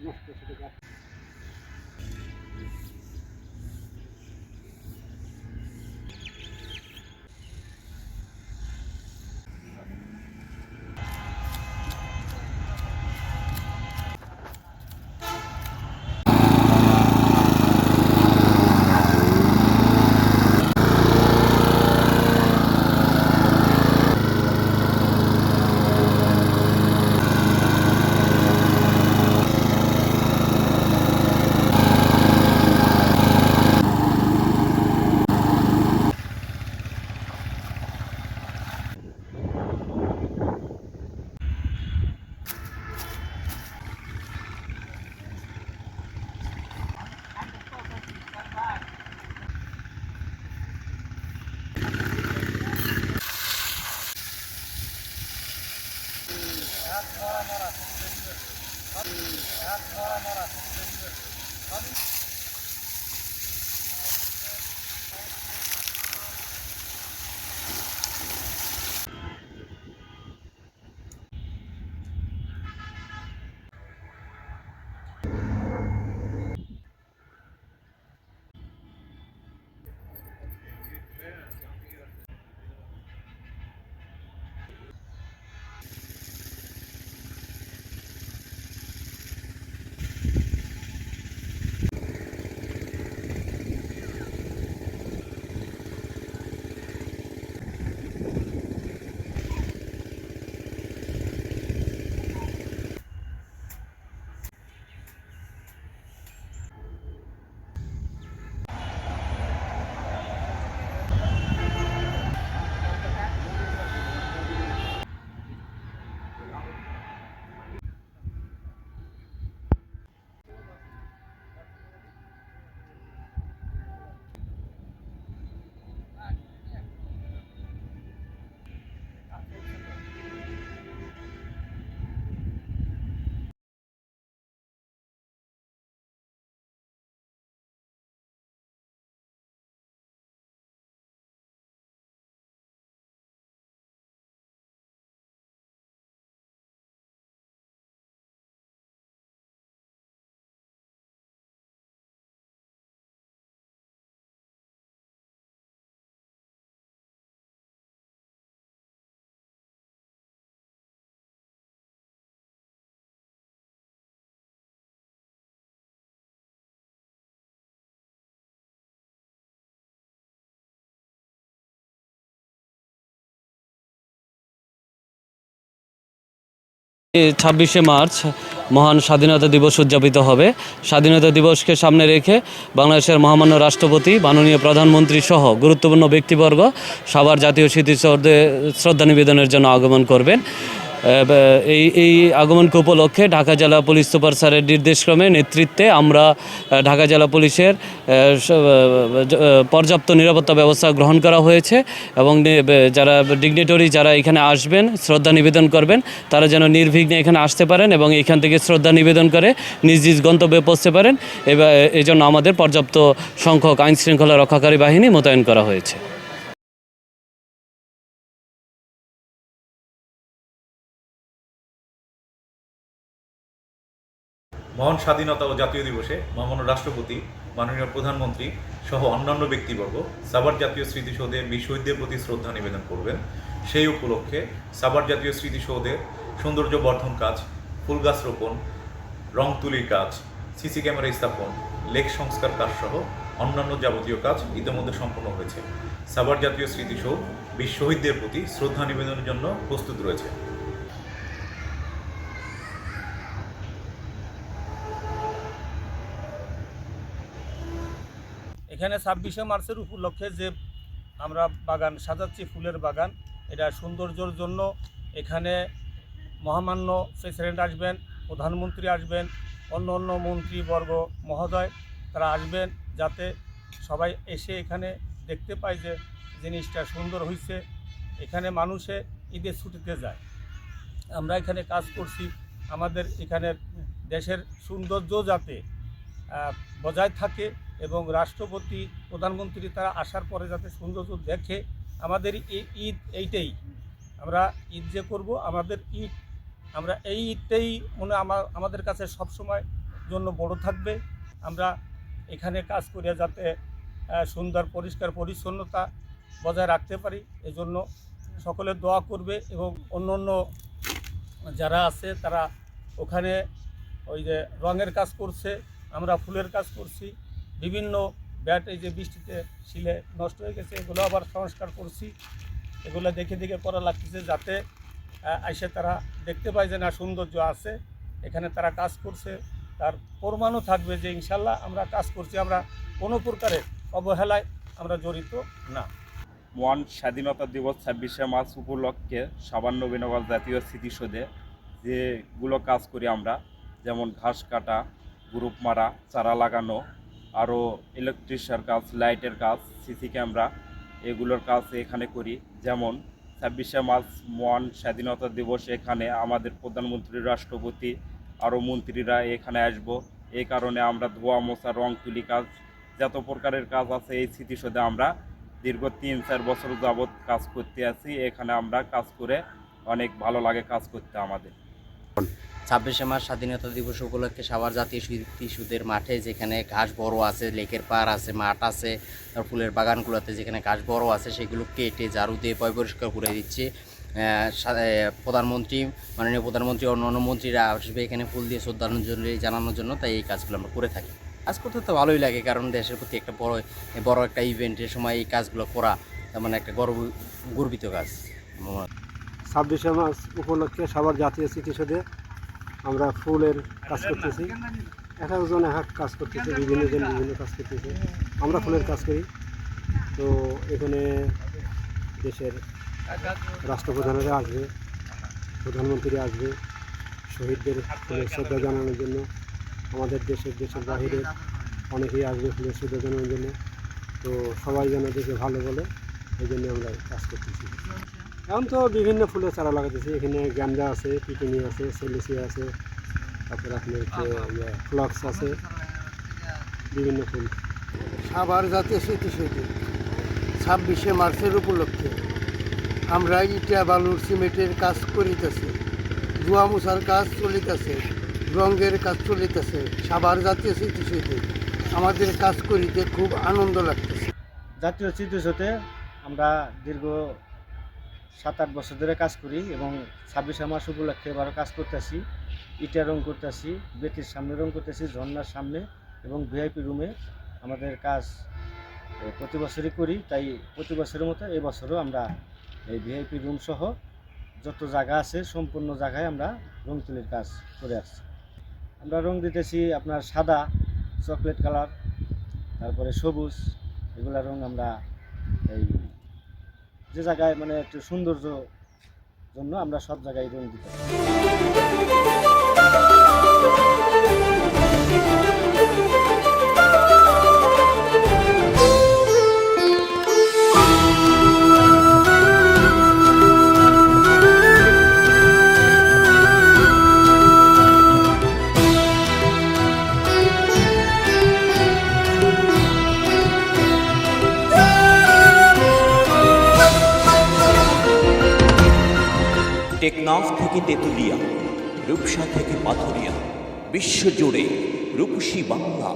নষ্ট সেটা যাচ্ছে। এই 26শে মার্চ মহান স্বাধীনতা দিবস উদযাপিত হবে। স্বাধীনতা দিবসকে সামনে রেখে বাংলাদেশের মহামান্য রাষ্ট্রপতি, মাননীয় প্রধানমন্ত্রী সহ গুরুত্বপূর্ণ ব্যক্তিবর্গ সাভার জাতীয় স্মৃতিসৌধে শ্রদ্ধা নিবেদনের জন্য আগমন করবেন। এই আগমনকে উপলক্ষে ঢাকা জেলা পুলিশ সুপার স্যারের নির্দেশক্রমে নেতৃত্বে আমরা ঢাকা জেলা পুলিশের পর্যাপ্ত নিরাপত্তা ব্যবস্থা গ্রহণ করা হয়েছে এবং যারা ডিগনিটরি যারা এখানে আসবেন শ্রদ্ধা নিবেদন করবেন তারা যেন নির্বিঘ্নে এখানে আসতে পারেন এবং এখান থেকে শ্রদ্ধা নিবেদন করে নিজ নিজ গন্তব্যে পৌঁছতে পারেন। এই জন্য আমাদের পর্যাপ্ত সংখ্যক আইনশৃঙ্খলা রক্ষাকারী বাহিনী মোতায়েন করা হয়েছে। মহান স্বাধীনতা ও জাতীয় দিবসে মহামান্য রাষ্ট্রপতি, মাননীয় প্রধানমন্ত্রী সহ অন্যান্য ব্যক্তিবর্গ সাভার জাতীয় স্মৃতিসৌধে বীর শহীদদের প্রতি শ্রদ্ধা নিবেদন করবেন। সেই উপলক্ষে সাভার জাতীয় স্মৃতিসৌধের সৌন্দর্য বর্ধন কাজ, ফুল গাছ রোপণ, রং তুলির কাজ, সিসি ক্যামেরা স্থাপন, লেক সংস্কার কাজ সহ অন্যান্য যাবতীয় কাজ ইতিমধ্যে সম্পন্ন হয়েছে। সাভার জাতীয় স্মৃতিসৌধ বীর শহীদদের প্রতি শ্রদ্ধা নিবেদনের জন্য প্রস্তুত রয়েছে। এখানে 26শে মার্চের উপলক্ষে যে আমরা বাগান সাজাচ্ছি, ফুলের বাগান, এটা সৌন্দর্যের জন্য এখানে মহামান্য প্রেসিডেন্ট আসবেন, প্রধানমন্ত্রী আসবেন, অন্য অন্য মন্ত্রীবর্গ মহোদয় তারা আসবেন, যাতে সবাই এসে এখানে দেখতে পায় যে জিনিসটা সুন্দর হয়েছে। এখানে মানুষে ঈদের ছুটিতে যায়, আমরা এখানে কাজ করছি আমাদের এখানের দেশের সৌন্দর্য যাতে বজায় থাকে এবং রাষ্ট্রপতি, প্রধানমন্ত্রী তারা আসার পরে যাতে সৌন্দর্য দেখে। আমাদের এই ঈদ এইটাই, আমরা ঈদ যে করব আমাদের ঈদ, আমরা এই ঈদটাই আমাদের কাছে সবসময় জন্য বড় থাকবে। আমরা এখানে কাজ করে যাতে সুন্দর পরিষ্কার পরিচ্ছন্নতা বজায় রাখতে পারি, এজন্য সকলে দোয়া করবে। এবং অন্য অন্য যারা আছে তারা ওখানে ওই যে রঙের কাজ করছে, আমরা ফুলের কাজ করছি, বিভিন্ন ব্যাট এই যে বৃষ্টিতে শিলে নষ্ট হয়ে গেছে এগুলো আবার সংস্কার করছি। এগুলো দেখে দেখে করা লাগতেছে যাতে এসে তারা দেখতে পায় যে না সৌন্দর্য আছে, এখানে তারা কাজ করছে, তার প্রমাণও থাকবে যে ইনশাল্লাহ আমরা কাজ করছি, আমরা কোনো প্রকারের অবহেলায় আমরা জড়িত না। মহান স্বাধীনতা দিবস 26শে মার্চ উপলক্ষে সাভার নবীনগর জাতীয় স্মৃতিসৌধে যেগুলো কাজ করি আমরা, যেমন ঘাস কাটা, গ্রুপ মারা, চারা লাগানো, আরও ইলেকট্রিশিয়ার কাজ, লাইটের কাজ, সিসি ক্যামেরা, এগুলোর কাজ এখানে করি। যেমন 26শে মার্চ মহান স্বাধীনতা দিবস, এখানে আমাদের প্রধানমন্ত্রী, রাষ্ট্রপতি, আরও মন্ত্রীরা এখানে আসব। এই কারণে আমরা ধোয়া মোছা, রং তুলি কাজ, যত প্রকারের কাজ আছে এই স্মৃতিসৌধে আমরা দীর্ঘ 3-4 বছর যাবৎ কাজ করতে আছি। এখানে আমরা কাজ করে অনেক ভালো লাগে কাজ করতে আমাদের। 26শে মার্চ স্বাধীনতা দিবস উপলক্ষে সাভার জাতীয় স্মৃতিসৌধের মাঠে যেখানে ঘাস বড় আছে, লেকের পাড় আছে, মাঠ আছে, আর ফুলের বাগানগুলোতে যেখানে ঘাস বড় আছে সেগুলো কেটে ঝাড়ু দিয়ে পরিষ্কার করে দিচ্ছে। প্রধানমন্ত্রী, মাননীয় প্রধানমন্ত্রী, অন্যান্য মন্ত্রীরা আসবে এখানে ফুল দিয়ে শ্রদ্ধাঞ্জলি জানানোর জন্য, তাই এই কাজগুলো আমরা করে থাকি। কাজ করতে তো ভালোই লাগে, কারণ দেশের প্রতি একটা বড় একটা ইভেন্টের সময় এই কাজগুলো করা তার মানে একটা গর্বিত কাজ। 26শে মার্চ উপলক্ষে সাভার জাতীয় স্মৃতিসৌধে আমরা ফুলের কাজ করতেছি। এক একজন এক এক কাজ করতেছে, বিভিন্ন জন বিভিন্ন কাজ করতেছে। আমরা ফুলের কাজ করি। তো এখানে দেশের রাষ্ট্রপ্রধানেরা আসবে, প্রধানমন্ত্রী আসবে শহীদদের ফুলের শ্রদ্ধা জানানোর জন্য। আমাদের দেশের বাহিরে অনেকেই আসবে ফুলের শ্রদ্ধা জানানোর জন্য। তো সবাই যেন দেখে ভালো বলে, এই জন্য আমরা কাজ করতেছি। এখন তো বিভিন্ন ফুলের চারা লাগাতেছি। এখানে গ্যান্দা আছে, পিটুনি আছে, সেলিসি আছে, তারপরে আপনার ফ্লক্স আছে, বিভিন্ন ফুল। সাভার জাতীয় স্মৃতিসৌধে 26শে মার্চের উপলক্ষে আমরা ইটা, বালুর, সিমেন্টের কাজ করিতেছি, ধোয়া মোছার কাজ চলিতেছে, রঙের কাজ চলিতেছে। সাভার জাতীয় স্মৃতিসৌধে আমাদের কাজ করিতে খুব আনন্দ লাগতেছে। জাতীয় স্মৃতিসৌধে আমরা দীর্ঘ 7-8 বছর ধরে কাজ করি এবং 26শে মার্চ উপলক্ষে এবারও কাজ করতেছি। ইটা রং করতেছি, বেতির সামনে রং করতেছি, ঝর্ণার সামনে এবং ভিআইপি রুমে আমাদের কাজ প্রতি বছরই করি। তাই প্রতি বছরের মতো এবছরও আমরা এই ভিআইপি রুম সহ যত জায়গা আছে সম্পূর্ণ জায়গায় আমরা রং তুলির কাজ করে আসছি। আমরা রং দিতেছি আপনার সাদা, চকলেট কালার, তারপরে সবুজ, এগুলা রং আমরা এই যে জায়গায় মানে একটু সৌন্দর্য জন্য আমরা সব জায়গায় রং দিতে টেকনাফ থেকে তেঁতুলিয়া, রূপসা থেকে পাথুরিয়া, বিশ্বজুড়ে রূপসী বাংলা।